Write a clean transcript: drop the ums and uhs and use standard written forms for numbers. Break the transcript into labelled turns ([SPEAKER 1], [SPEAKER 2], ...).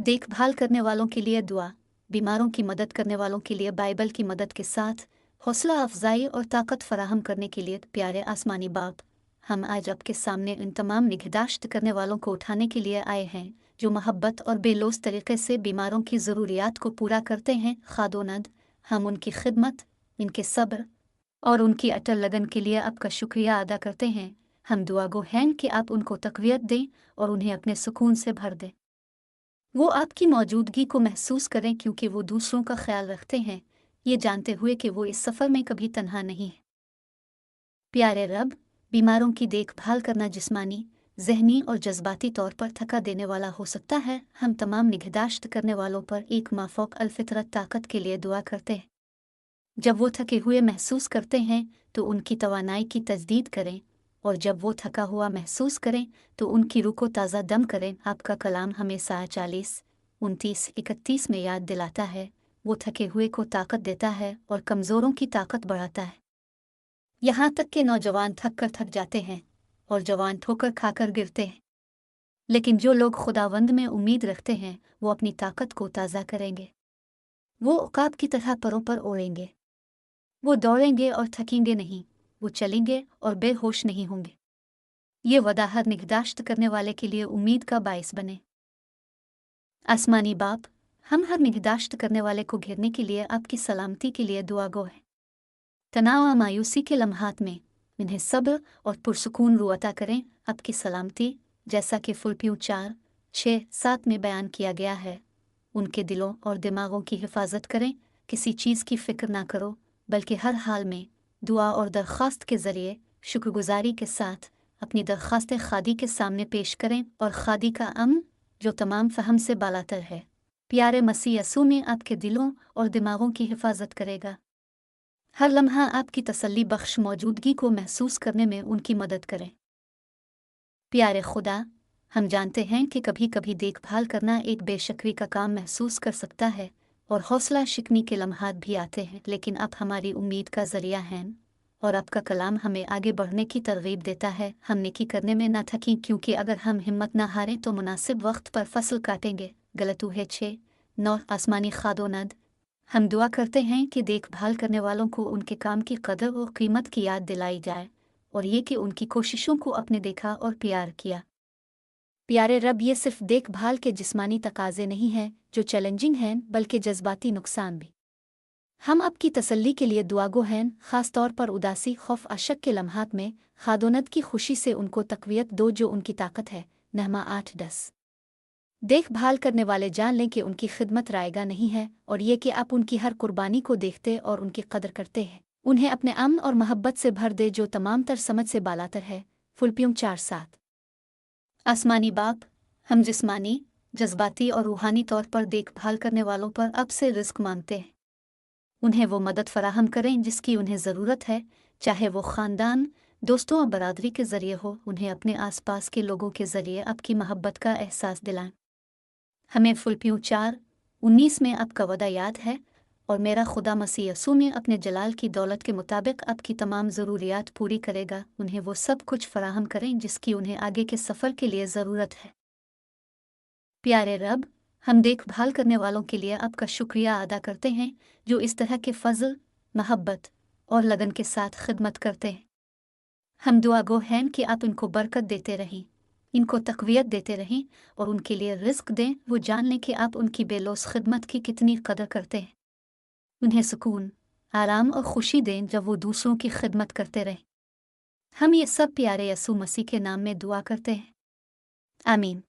[SPEAKER 1] देखभाल करने वालों के लिए दुआ, बीमारों की मदद करने वालों के लिए बाइबल की मदद के साथ हौसला अफजाई और ताकत फराहम करने के लिए प्यारे आसमानी बाप, हम आज आपके सामने इन तमाम निगहदाश्त करने वालों को उठाने के लिए आए हैं जो मोहब्बत और बेलौस तरीके से बीमारों की ज़रूरियात को पूरा करते हैं। खादोनद, हम उनकी खिदमत, इनके सब्र और उनकी अटल लगन के लिए आपका शुक्रिया अदा करते हैं। हम दुआ गो हैं कि आप उनको तक़वियत दें और उन्हें अपने सुकून से भर दें। वो आपकी मौजूदगी को महसूस करें क्योंकि वो दूसरों का ख्याल रखते हैं, ये जानते हुए कि वो इस सफ़र में कभी तन्हा नहीं है। प्यारे रब, बीमारों की देखभाल करना जिस्मानी, ज़हनी और जज्बाती तौर पर थका देने वाला हो सकता है। हम तमाम निगहदाश्त करने वालों पर एक माफ़ौक़ अलफ़ितरत ताकत के लिए दुआ करते हैं। जब वो थके हुए महसूस करते हैं तो उनकी तवानाई की तजदीद करें, और जब वो थका हुआ महसूस करें तो उनकी रूह को ताज़ा दम करें। आपका कलाम हमें 40, 29, 31 में याद दिलाता है, वो थके हुए को ताकत देता है और कमज़ोरों की ताकत बढ़ाता है। यहाँ तक कि नौजवान थक कर थक जाते हैं और जवान ठोकर खाकर गिरते हैं, लेकिन जो लोग खुदावंद में उम्मीद रखते हैं वो अपनी ताकत को ताज़ा करेंगे। वो उकाब की तरह परों पर ओढ़ेंगे, वो दौड़ेंगे और थकेंगे नहीं, वो चलेंगे और बेहोश नहीं होंगे। ये वदा हर निगहदाश्त करने वाले के लिए उम्मीद का बायस बने। आसमानी बाप, हम हर निगहदाश्त करने वाले को घेरने के लिए आपकी सलामती के लिए दुआ गो हैं। तनाव और मायूसी के लम्हात में इन्हें सब्र और पुरसुकून रूह अता करें। आपकी सलामती, जैसा कि फिलिप्पियों 4, 6, 7 में बयान किया गया है, उनके दिलों और दिमागों की हिफाजत करें। किसी चीज़ की फ़िक्र ना करो, बल्कि हर हाल में दुआ और दरख्वास्त के ज़रिए शुक्रगुजारी के साथ अपनी दरख्वास्तें खादी के सामने पेश करें, और खादी का अमन जो तमाम फ़हम से बालातर है, प्यारे मसीह यसू में आपके दिलों और दिमागों की हिफाजत करेगा। हर लम्हा आपकी तसल्ली बख्श मौजूदगी को महसूस करने में उनकी मदद करें। प्यारे खुदा, हम जानते हैं कि कभी कभी देखभाल करना एक बेशक्री का काम महसूस कर सकता है और हौसला शिकनी के लम्हात भी आते हैं, लेकिन आप हमारी उम्मीद का ज़रिया हैं और आपका कलाम हमें आगे बढ़ने की तरगीब देता है। हम नेकी करने में ना थकें, क्योंकि अगर हम हिम्मत ना हारें तो मुनासिब वक्त पर फसल काटेंगे। गलतूहे 6, 9। आसमानी खादोनद, हम दुआ करते हैं कि देखभाल करने वालों को उनके काम की कदर और कीमत की याद दिलाई जाए, और ये कि उनकी कोशिशों को अपने देखा और प्यार किया। प्यारे रब, ये सिर्फ देखभाल के जिस्मानी तकाजे नहीं हैं जो चैलेंजिंग हैं, बल्कि जज्बाती नुकसान भी। हम आपकी तसल्ली के लिए दुआगो हैं, ख़ास तौर पर उदासी, खौफ, अशक के लम्हात में। खादोनत की खुशी से उनको तक़वियत दो जो उनकी ताकत है। नहमा 8:10। देखभाल करने वाले जान लें कि उनकी खिदमत रायगा नहीं है, और ये कि आप उनकी हर कुर्बानी को देखते और उनकी कदर करते हैं। उन्हें अपने अमन और मोहब्बत से भर दे जो तमाम तर समझ से बालातर है। फिलिप्पियों 4:7। आसमानी बाप, हम जिस्मानी, जज्बाती और रूहानी तौर पर देखभाल करने वालों पर अब से रिस्क मांगते हैं। उन्हें वो मदद फराहम करें जिसकी उन्हें ज़रूरत है, चाहे वो ख़ानदान, दोस्तों और बरादरी के ज़रिए हो। उन्हें अपने आसपास के लोगों के ज़रिए आपकी मोहब्बत का एहसास दिलाएं। हमें फिलिप्पियों 4:19 में आपका वदा याद है, और मेरा खुदा मसीह यसू में अपने जलाल की दौलत के मुताबिक आपकी तमाम ज़रूरियात पूरी करेगा। उन्हें वो सब कुछ फराहम करें जिसकी उन्हें आगे के सफ़र के लिए ज़रूरत है। प्यारे रब, हम देखभाल करने वालों के लिए आपका शुक्रिया अदा करते हैं जो इस तरह के फ़ज़ल, मोहब्बत और लगन के साथ खिदमत करते हैं। हम दुआ गो हैं कि आप इनको बरकत देते रहें, इनको तक़वियत देते रहें और उनके लिए रिस्क दें। वो जान लें कि आप उनकी बेलौस खिदमत की कितनी कदर करते हैं। उन्हें सुकून, आराम और खुशी दें जब वो दूसरों की खिदमत करते रहें। हम ये सब प्यारे यसू मसीह के नाम में दुआ करते हैं। आमीन।